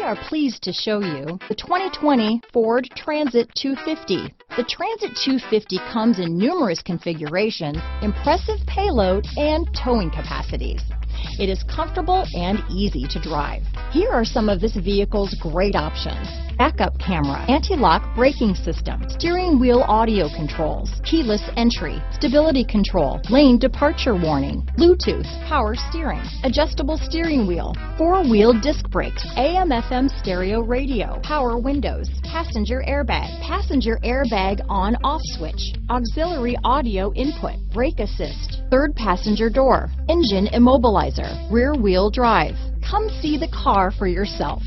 are pleased to show you the 2020 Ford Transit 250. The Transit 250 comes in numerous configurations, impressive payload, and towing capacities. It is comfortable and easy to drive. Here are some of this vehicle's great options: backup camera, anti-lock braking system, steering wheel audio controls, keyless entry, stability control, lane departure warning, Bluetooth, power steering, adjustable steering wheel, four-wheel disc brakes, AM/FM stereo radio, power windows, passenger airbag on/off switch, auxiliary audio input, brake assist, third passenger door, engine immobilizer, rear wheel drive. Come see the car for yourself.